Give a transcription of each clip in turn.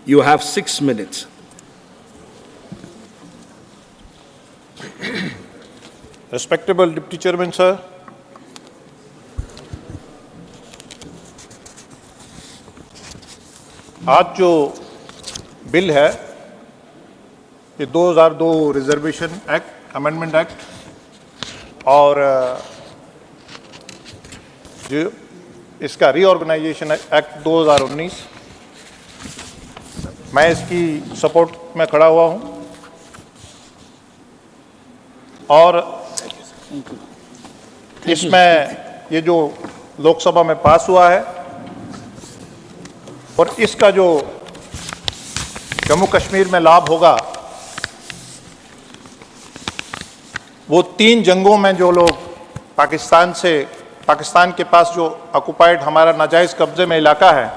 You have 6 minutes. Respectable Deputy Chairman, sir. आज जो bill है ये 2002 रिजर्वेशन एक्ट, अमेंडमेंट एक्ट और जो इसका रीऑर्गेनाइजेशन एक्ट 2019, मैं इसकी सपोर्ट में खड़ा हुआ हूं और इसमें ये जो लोकसभा में पास हुआ है और इसका जो जम्मू कश्मीर में लाभ होगा वो 3 जंगों में जो लोग पाकिस्तान के पास जो ऑक्युपाइड हमारा नाजायज कब्जे में इलाका है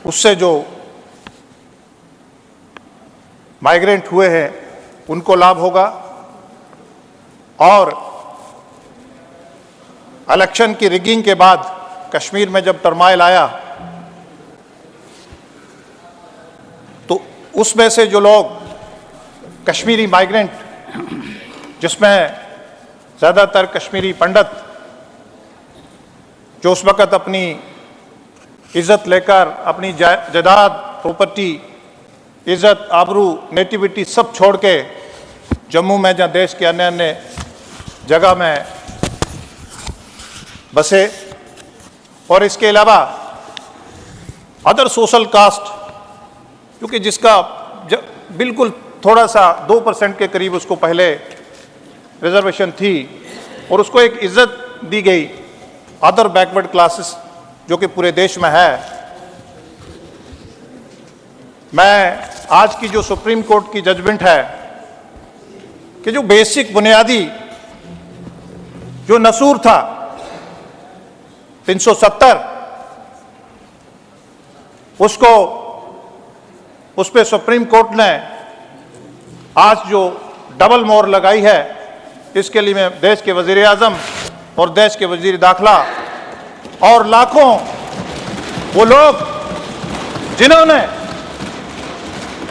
उससे जो माइग्रेंट हुए हैं उनको लाभ होगा और इलेक्शन की रिगिंग के बाद कश्मीर में जब टर्माइल आया तो उसमें से जो लोग कश्मीरी माइग्रेंट, जिसमें ज़्यादातर कश्मीरी पंडित जो उस वक़्त अपनी इज़्ज़त लेकर अपनी जायदाद, प्रॉपर्टी, इज़्ज़त, आबरू, नेटिविटी सब छोड़ के जम्मू में जहाँ देश के अन्य अन्य जगह में बसे और इसके अलावा अदर सोशल कास्ट, क्योंकि जिसका बिल्कुल थोड़ा सा 2% के करीब उसको पहले रिजर्वेशन थी और उसको एक इज्जत दी गई, अदर बैकवर्ड क्लासेस जो कि पूरे देश में है। मैं आज की जो सुप्रीम कोर्ट की जजमेंट है कि जो बेसिक बुनियादी जो नसूर था 370 उसको उस पे सुप्रीम कोर्ट ने आज जो डबल मोहर लगाई है, इसके लिए मैं देश के वजीर आजम और देश के वजीर दाखिला और लाखों वो लोग जिन्होंने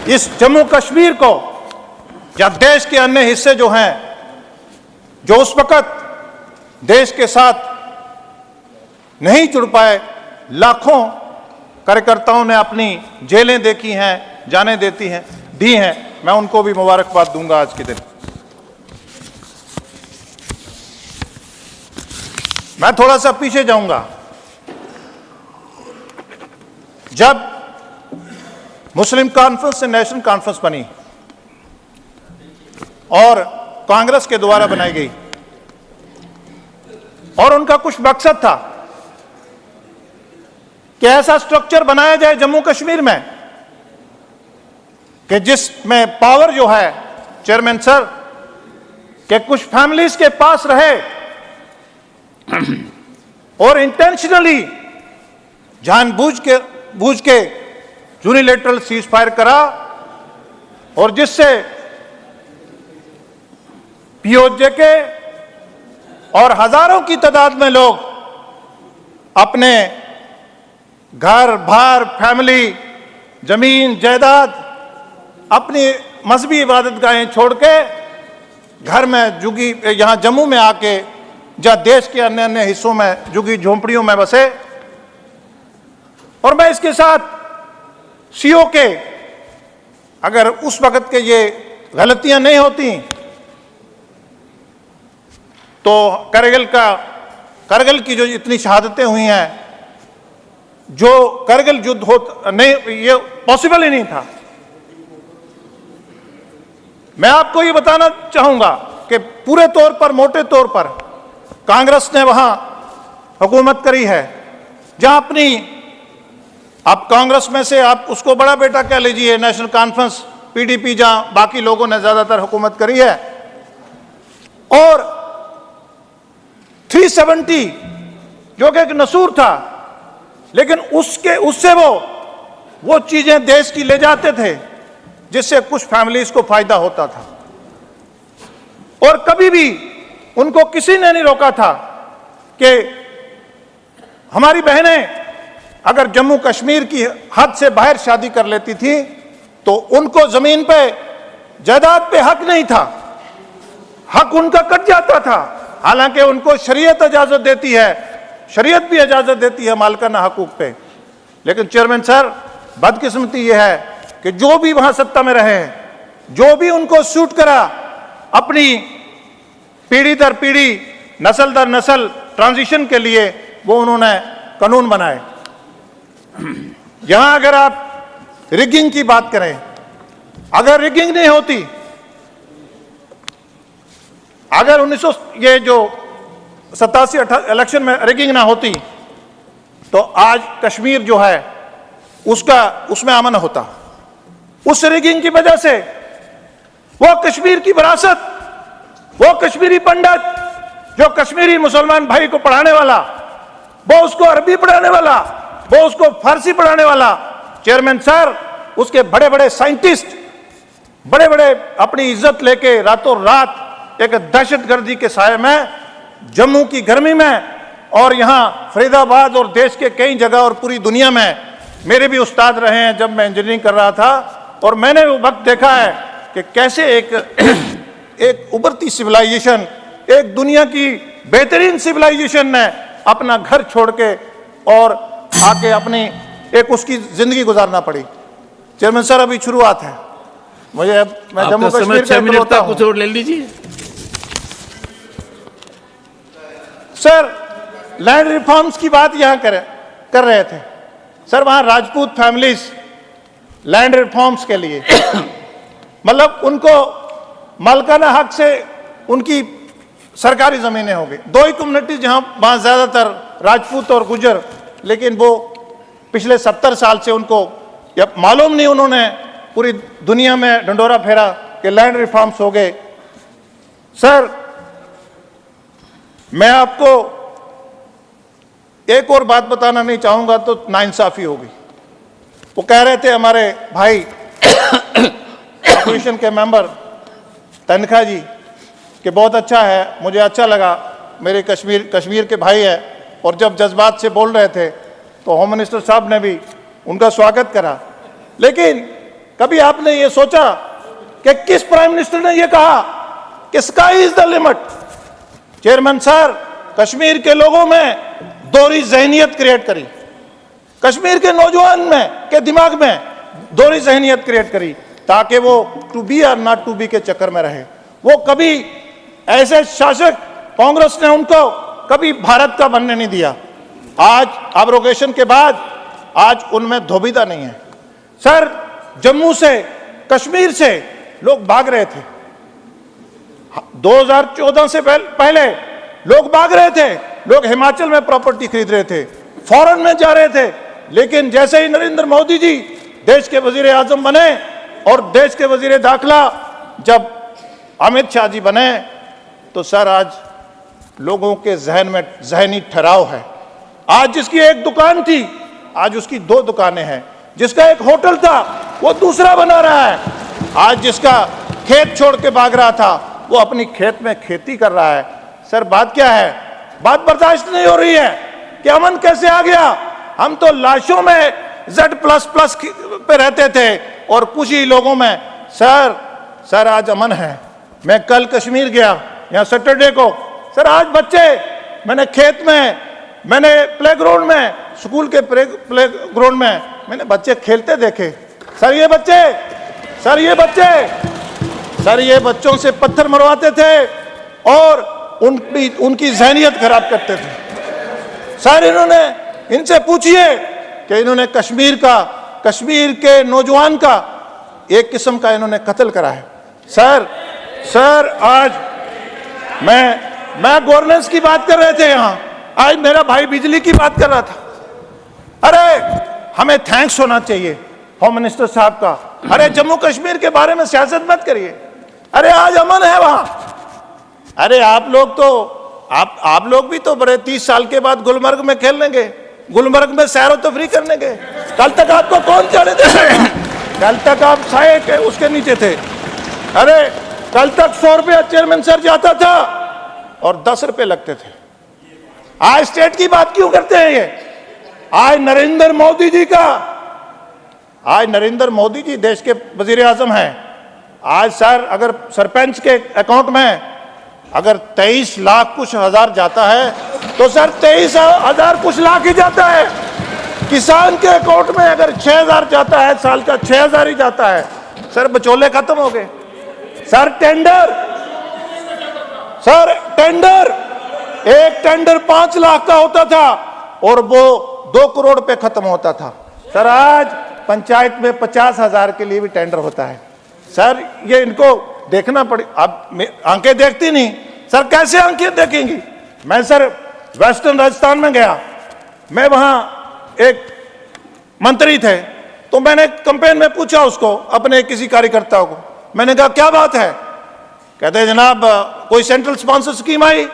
इस जम्मू कश्मीर को या देश के अन्य हिस्से जो हैं, जो उस वक़्त देश के साथ नहीं जुड़ पाए, लाखों कार्यकर्ताओं ने अपनी जेलें देखी हैं, जानें दी हैं, मैं उनको भी मुबारकबाद दूंगा आज के दिन। मैं थोड़ा सा पीछे जाऊंगा। जब मुस्लिम कॉन्फ्रेंस से नेशनल कॉन्फ्रेंस बनी और कांग्रेस के द्वारा बनाई गई और उनका कुछ मकसद था कि ऐसा स्ट्रक्चर बनाया जाए जम्मू कश्मीर में कि जिसमें पावर जो है चेयरमैन सर कि कुछ फैमिलीज के पास रहे और इंटेंशनली जानबूझ के यूनिलैटरल सीज फायर करा और जिससे पीओजे के और हजारों की तादाद में लोग अपने घर बार, फैमिली, जमीन, जायदाद, अपनी मजहबी इबादतगाहें छोड़ के घर में जुगी यहाँ जम्मू में आके जहाँ देश के अन्य अन्य हिस्सों में जुगी झोंपड़ियों में बसे। और मैं इसके साथ सीओ के अगर उस वक्त के ये गलतियां नहीं होती तो करगिल की जो इतनी शहादतें हुई हैं, जो करगिल युद्ध नहीं, ये पॉसिबल ही नहीं था। मैं आपको ये बताना चाहूंगा कि पूरे तौर पर, मोटे तौर पर कांग्रेस ने वहां हुकूमत करी है जहां अपनी, आप कांग्रेस में से आप उसको बड़ा बेटा कह लीजिए, नेशनल कॉन्फ्रेंस पीडीपी, जहां बाकी लोगों ने ज्यादातर हुकूमत करी है, और 370 जो कि एक नसूर था, लेकिन उससे वो चीजें देश की ले जाते थे जिससे कुछ फैमिलीज को फायदा होता था। और कभी भी उनको किसी ने नहीं रोका था कि हमारी बहनें अगर जम्मू कश्मीर की हद से बाहर शादी कर लेती थी तो उनको जमीन पे, जायदाद पे हक नहीं था, हक उनका कट जाता था। हालांकि उनको शरीयत इजाजत देती है, शरीयत भी इजाजत देती है मालिकाना हकूक पे। लेकिन चेयरमैन सर, बदकिस्मती यह है कि जो भी वहां सत्ता में रहे हैं, जो भी उनको सूट करा, अपनी पीढ़ी दर पीढ़ी, नस्ल दर नस्ल ट्रांजिशन के लिए वो उन्होंने कानून बनाए। यहां अगर आप रिगिंग की बात करें, अगर रिगिंग नहीं होती, अगर 1987 इलेक्शन में रिगिंग ना होती तो आज कश्मीर जो है उसमें अमन होता। उस रिगिंग की वजह से वो कश्मीर की विरासत, वो कश्मीरी पंडित जो कश्मीरी मुसलमान भाई को पढ़ाने वाला, वो उसको अरबी पढ़ाने वाला, वो उसको फारसी पढ़ाने वाला, चेयरमैन सर, उसके बड़े बड़े साइंटिस्ट, बड़े बड़े अपनी इज्जत लेके रातों रात एक दहशतगर्दी के साये में, जम्मू की गर्मी में और यहाँ फरीदाबाद और देश के कई जगह और पूरी दुनिया में, मेरे भी उस्ताद रहे हैं जब मैं इंजीनियरिंग कर रहा था, और मैंने वो वक्त देखा है कि कैसे एक उभरती सिविलाइजेशन, एक दुनिया की बेहतरीन सिविलाइजेशन ने अपना घर छोड़ के और आके अपनी एक उसकी जिंदगी गुजारना पड़ी। चेयरमैन सर, अभी शुरुआत है, मैं जम्मू कश्मीर का कुछ और ले लीजिए सर। लैंड रिफॉर्म्स की बात यहां कर रहे थे सर, वहां राजपूत फैमिलीज लैंड रिफॉर्म्स के लिए मतलब उनको मालिकाना हक से उनकी सरकारी जमीनें हो गई। दो ही कम्युनिटी जहां वहां ज्यादातर राजपूत और गुजर, लेकिन वो पिछले 70 साल से उनको मालूम नहीं, उन्होंने पूरी दुनिया में ढंडोरा फेरा कि लैंड रिफॉर्म्स हो गए। सर, मैं आपको एक और बात बताना नहीं चाहूंगा तो नाइंसाफी होगी। वो कह रहे थे हमारे भाई ऑपोजिशन के मेंबर तनखा जी कि बहुत अच्छा है, मुझे अच्छा लगा, मेरे कश्मीर के भाई है, और जब जज्बात से बोल रहे थे तो होम मिनिस्टर साहब ने भी उनका स्वागत करा। लेकिन कभी आपने ये सोचा कि किस प्राइम मिनिस्टर ने ये कहा कि sky is the limit? Chairman sir, Kashmir के लोगों में दोहरी जहनियत क्रिएट करी, कश्मीर के नौजवान के दिमाग में दोहरी जहनियत क्रिएट करी ताकि वो टू बी और नॉट टू बी के चक्कर में रहे। वो कभी ऐसे शासक, कांग्रेस ने उनको कभी भारत का बनने नहीं दिया। आज एब्रोगेशन के बाद आज उनमें धोबिता नहीं है। सर, जम्मू से, कश्मीर से लोग भाग रहे थे, 2014 से पहले लोग भाग रहे थे, लोग हिमाचल में प्रॉपर्टी खरीद रहे थे, फॉरेन में जा रहे थे। लेकिन जैसे ही नरेंद्र मोदी जी देश के वजीर आजम बने और देश के वजीर दाखिला जब अमित शाह जी बने, तो सर आज लोगों के जहन में जहनी ठहराव है। आज जिसकी एक दुकान थी, आज उसकी 2 दुकानें हैं। जिसका एक होटल था, वो दूसरा बना रहा है। आज जिसका खेत छोड़ के भाग रहा था, वो अपनी खेत में खेती कर रहा है। सर, बात क्या है? बात बर्दाश्त नहीं हो रही है कि अमन कैसे आ गया। हम तो लाशों में Z++ पे रहते थे और कुछ ही लोगों में। सर आज अमन है। मैं कल कश्मीर गया, यहाँ सैटरडे को। सर, आज बच्चे, मैंने खेत में, मैंने प्लेग्राउंड में, स्कूल के प्लेग्राउंड में मैंने बच्चे खेलते देखे। सर ये बच्चों से पत्थर मरवाते थे और उनकी जहनियत खराब करते थे। सर, इनसे पूछिए कि इन्होंने कश्मीर के नौजवान का एक किस्म का इन्होंने कत्ल करा है। सर आज मैं गवर्नेंस की बात कर रहे थे यहाँ, आज मेरा भाई बिजली की बात कर रहा था। अरे हमें थैंक्स होना चाहिए होम मिनिस्टर साहब का। अरे जम्मू कश्मीर के बारे में सियासत मत करिए। अरे आज अमन है वहां। अरे आप लोग भी तो बड़े 30 साल के बाद गुलमर्ग में खेलने गए, गुलमर्ग में सैर व तफरी करने गए। कल तक आपको कौन जाने देता? कल तक आप साए के उसके नीचे थे। अरे कल तक 100 रुपया चेयरमैन सर जाता था और 10 रुपए लगते थे। आज स्टेट की बात क्यों करते हैं ये? आज नरेंद्र मोदी जी देश के वजीर आजम हैं। आज सर अगर सरपंच के अकाउंट में अगर 23 लाख कुछ हजार जाता है तो सर 23,000 कुछ लाख ही जाता है। किसान के अकाउंट में अगर 6,000 जाता है, साल का 6,000 ही जाता है। सर बचौले खत्म हो गए। सर टेंडर एक टेंडर 5 लाख का होता था और वो 2 करोड़ पे खत्म होता था। सर आज पंचायत में 50,000 के लिए भी टेंडर होता है। सर ये इनको देखना पड़े। अब आंखें देखती नहीं सर, कैसे आंखें देखेंगी? मैं सर वेस्टर्न राजस्थान में गया, मैं वहां एक मंत्री थे तो मैंने कैंपेन में पूछा उसको, अपने किसी कार्यकर्ता को, मैंने कहा क्या बात है? कहते जनाब कोई सेंट्रल स्पॉन्सर स्कीम आई।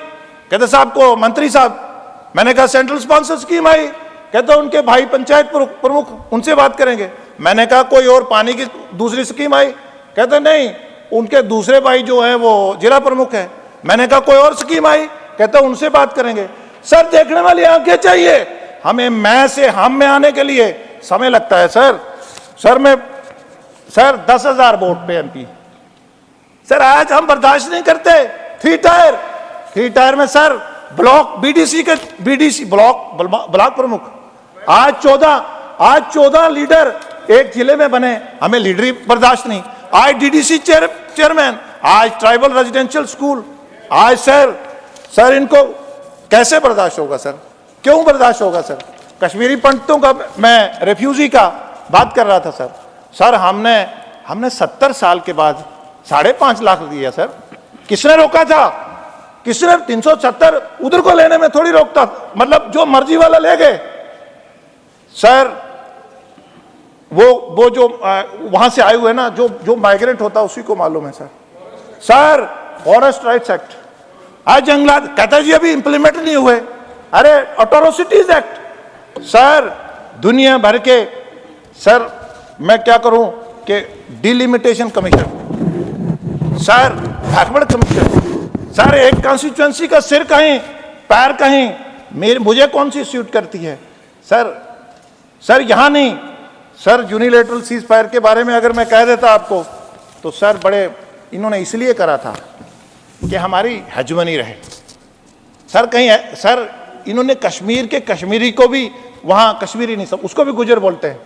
कहते साहब को मंत्री साहब, मैंने कहा सेंट्रल स्पॉन्सर स्कीम आई। कहते उनके भाई पंचायत प्रमुख उनसे बात करेंगे। मैंने कहा कोई और पानी की दूसरी स्कीम आई। कहते नहीं, उनके दूसरे भाई जो है वो जिला प्रमुख है। मैंने कहा कोई और स्कीम आई। कहते उनसे बात करेंगे। सर देखने वाली आंखें चाहिए हमें। मैं से हम में आने के लिए समय लगता है सर मैं 10,000 वोट पे एमपी। सर आज हम बर्दाश्त नहीं करते। 3 टायर में सर ब्लॉक बीडीसी ब्लॉक प्रमुख आज 14 लीडर एक जिले में बने। हमें लीडरी बर्दाश्त नहीं। आज डीडीसी चेयरमैन, आज ट्राइबल रेजिडेंशियल स्कूल। आज सर इनको कैसे बर्दाश्त होगा सर? क्यों बर्दाश्त होगा सर? कश्मीरी पंडितों का, मैं रेफ्यूजी का बात कर रहा था सर हमने 70 साल के बाद 5.5 लाख दिया सर। किसने रोका था? किसने 370 उधर को लेने में थोड़ी रोकता, मतलब जो मर्जी वाला ले गए सर। वो जो वहां से आए हुए ना, जो माइग्रेंट होता है उसी को मालूम है सर फॉरेस्ट राइट्स एक्ट, आज जंगलात कहता जी अभी इंप्लीमेंट नहीं हुए। अरे अट्रोसिटीज एक्ट सर, दुनिया भर के सर मैं क्या करूं कि delimitation commission sir, backward commission sir, एक कॉन्स्टिट्यूएंसी का सिर कहीं पैर कहीं, मुझे कौन सी सूट करती है सर यहां नहीं सर। यूनिलैटरल सीज फायर के बारे में अगर मैं कह देता आपको तो सर बड़े इन्होंने इसलिए करा था कि हमारी हेजमनी रहे सर। कहीं सर इन्होंने कश्मीर के कश्मीरी को भी, वहां कश्मीरी नहीं सब उसको भी गुजर बोलते हैं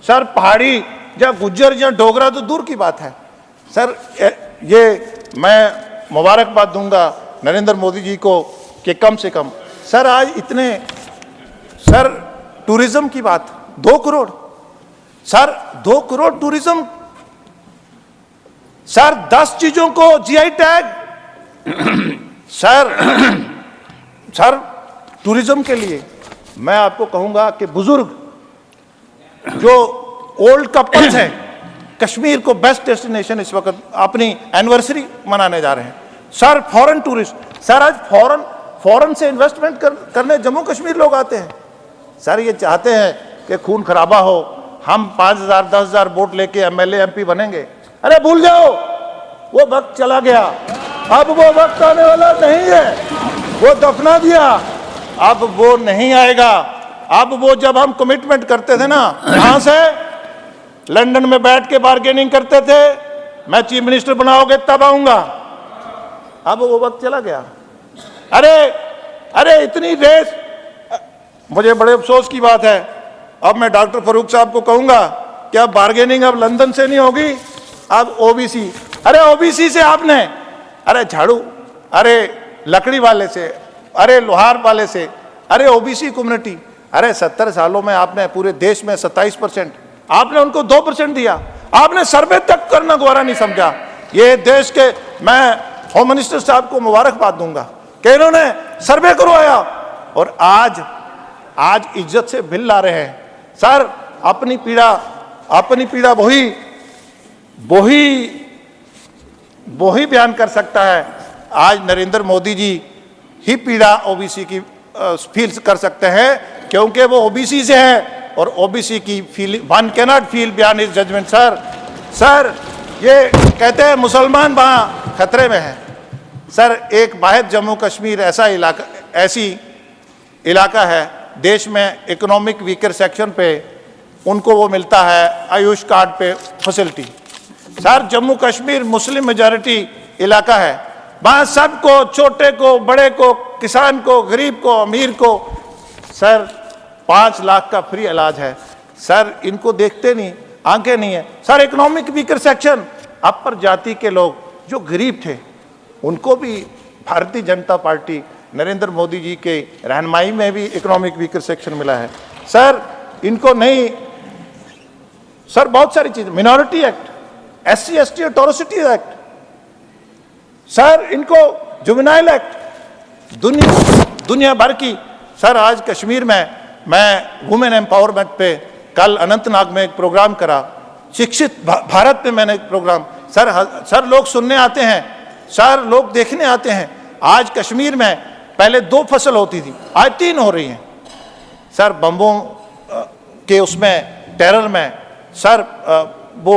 सर। पहाड़ी या गुज्जर या डोगरा तो दूर की बात है सर। ये मैं मुबारकबाद दूंगा नरेंद्र मोदी जी को कि कम से कम सर आज इतने सर टूरिज्म की बात 2 crore sir, 2 crore tourism sir. 10 चीजों को जीआई टैग सर टूरिज्म के लिए। मैं आपको कहूंगा कि बुजुर्ग जो ओल्ड कपल्स हैं, कश्मीर को बेस्ट डेस्टिनेशन इस वक्त अपनी एनिवर्सरी मनाने जा रहे हैं सर। फॉरेन टूरिस्ट सर, आज फॉरेन से इन्वेस्टमेंट करने जम्मू कश्मीर लोग आते हैं सर। ये चाहते हैं कि खून खराबा हो, हम 5,000 10,000 वोट लेके एमएलए एमपी बनेंगे। अरे भूल जाओ, वो वक्त चला गया। अब वो वक्त आने वाला नहीं है, वो दफना दिया, अब वो नहीं आएगा। अब वो जब हम कमिटमेंट करते थे ना, यहां से लंदन में बैठ के बार्गेनिंग करते थे, मैं चीफ मिनिस्टर बनाओगे तब आऊंगा, अब वो वक्त चला गया। अरे इतनी रेस, मुझे बड़े अफसोस की बात है। अब मैं डॉक्टर फरूक साहब को कहूंगा कि अब बार्गेनिंग अब लंदन से नहीं होगी, अब ओबीसी। अरे ओबीसी से आपने, अरे झाड़ू, अरे लकड़ी वाले से, अरे लोहार वाले से, अरे ओबीसी कम्युनिटी। अरे 70 सालों में आपने पूरे देश में 27%, आपने उनको 2% दिया। आपने सर्वे तक करना गौरा नहीं समझा। ये देश के, मैं होम मिनिस्टर साहब को मुबारकबाद दूंगा कि इन्होंने सर्वे करवाया और आज इज्जत से बिल ला रहे हैं सर। अपनी पीड़ा वही बयान कर सकता है। आज नरेंद्र मोदी जी ही पीड़ा ओबीसी की फील कर सकते हैं, क्योंकि वो ओबीसी से है और ओबीसी की feel, one cannot feel beyond his judgement sir. ये कहते हैं मुसलमान वहां खतरे में है सर। एक वाहिद जम्मू कश्मीर ऐसी इलाका है देश में इकोनॉमिक वीकर सेक्शन पे उनको वो मिलता है आयुष कार्ड पे facility. Sir Jammu Kashmir Muslim majority इलाका है, वहाँ सबको, छोटे को, बड़े को, किसान को, गरीब को, अमीर को सर 5 लाख का फ्री इलाज है। सर इनको देखते नहीं, आंखें नहीं है। सर इकोनॉमिक वीकर सेक्शन, अपर जाति के लोग जो गरीब थे उनको भी भारतीय जनता पार्टी नरेंद्र मोदी जी के रहनुमाई में भी इकोनॉमिक वीकर सेक्शन मिला है। सर इनको नहीं, सर बहुत सारी चीजें, minority act, SC ST atrocity act, sir इनको जुवेनाइल एक्ट, दुनिया भर की। सर आज कश्मीर में मैं वुमेन एम्पावरमेंट पे कल अनंतनाग में एक प्रोग्राम करा, शिक्षित भारत में मैंने एक प्रोग्राम। सर लोग सुनने आते हैं, सर लोग देखने आते हैं। आज कश्मीर में पहले 2 फसल होती थी, आज 3 हो रही हैं। सर बम्बों के उसमें टेरर में सर वो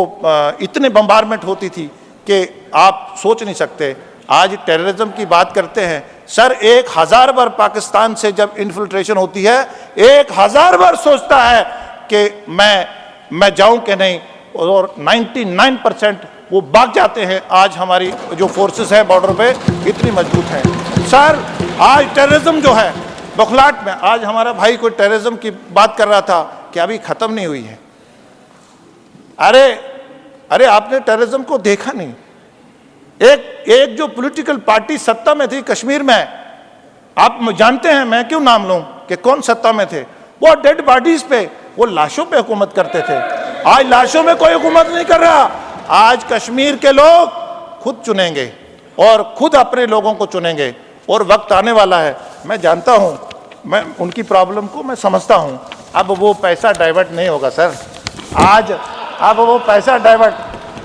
इतने बम्बारमेंट होती थी कि आप सोच नहीं सकते। आज टेररिज्म की बात करते हैं सर, 1000 बार पाकिस्तान से जब इन्फिल्ट्रेशन होती है 1000 बार सोचता है कि मैं जाऊं कि नहीं, और 99% वो भाग जाते हैं। आज हमारी जो फोर्सेस है बॉर्डर पे इतनी मजबूत है। सर आज टेररिज्म जो है बौखलाहट में, आज हमारा भाई कोई टेररिज्म की बात कर रहा था कि अभी खत्म नहीं हुई है। अरे आपने टेररिज्म को देखा नहीं। एक जो पॉलिटिकल पार्टी सत्ता में थी कश्मीर में, आप जानते हैं, मैं क्यों नाम लूं कि कौन सत्ता में थे, वो डेड बॉडीज पे, वो लाशों पे हुकूमत करते थे। आज लाशों में कोई हुकूमत नहीं कर रहा। आज कश्मीर के लोग खुद चुनेंगे और खुद अपने लोगों को चुनेंगे, और वक्त आने वाला है। मैं जानता हूं, मैं उनकी प्रॉब्लम को मैं समझता हूं। अब वो पैसा डाइवर्ट नहीं होगा सर, अब वो पैसा डाइवर्ट,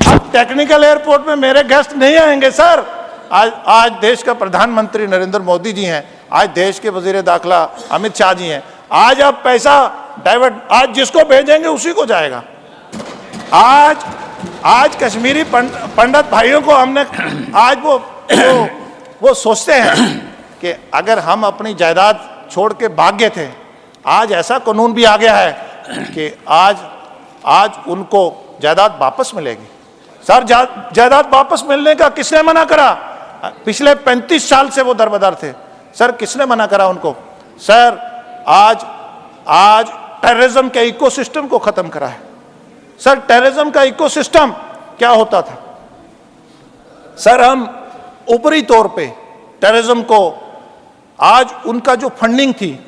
अब टेक्निकल एयरपोर्ट में मेरे गेस्ट नहीं आएंगे सर। आज देश का प्रधानमंत्री नरेंद्र मोदी जी हैं, आज देश के वजीर दाखिला अमित शाह जी हैं। आज अब पैसा डाइवर्ट, आज जिसको भेजेंगे उसी को जाएगा। आज कश्मीरी पंडित भाइयों को हमने, आज वो सोचते हैं कि अगर हम अपनी जायदाद छोड़ के भाग गए थे, आज ऐसा कानून भी आ गया है कि आज उनको जायदाद वापस मिलेगी। सर जायदाद वापस मिलने का किसने मना करा? पिछले 35 साल से वो दरबदर थे। सर किसने मना करा उनको? सर आज टेररिज्म के इकोसिस्टम को खत्म करा है। सर टेररिज्म का इकोसिस्टम क्या होता था? सर हम ऊपरी तौर पे टेररिज्म को, आज उनका जो फंडिंग थी,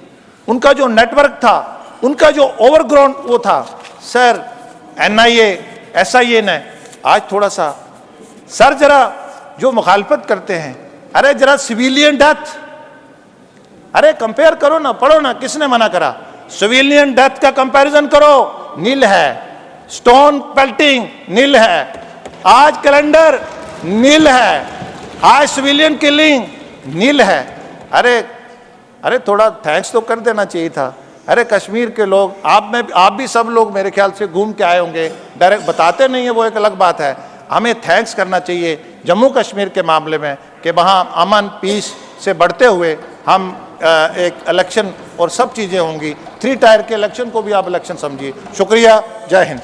उनका जो नेटवर्क था, उनका जो ओवरग्राउंड वो था, सर NIA SIA ने आज थोड़ा सा, सर जरा जो मुखालफत करते हैं, अरे जरा सिविलियन डेथ, अरे कंपेयर करो ना, पढ़ो ना, किसने मना करा? सिविलियन डेथ का कंपैरिजन करो, नील है। स्टोन पेल्टिंग नील है, आज कैलेंडर नील है, आज सिविलियन किलिंग नील है। अरे थोड़ा थैंक्स तो कर देना चाहिए था। अरे कश्मीर के लोग, आप भी सब लोग मेरे ख्याल से घूम के आए होंगे, डायरेक्ट बताते नहीं है, वो एक अलग बात है। हमें थैंक्स करना चाहिए जम्मू कश्मीर के मामले में कि वहाँ अमन पीस से बढ़ते हुए हम एक इलेक्शन और सब चीज़ें होंगी। 3 टायर के इलेक्शन को भी आप इलेक्शन समझिए। शुक्रिया, जय हिंद।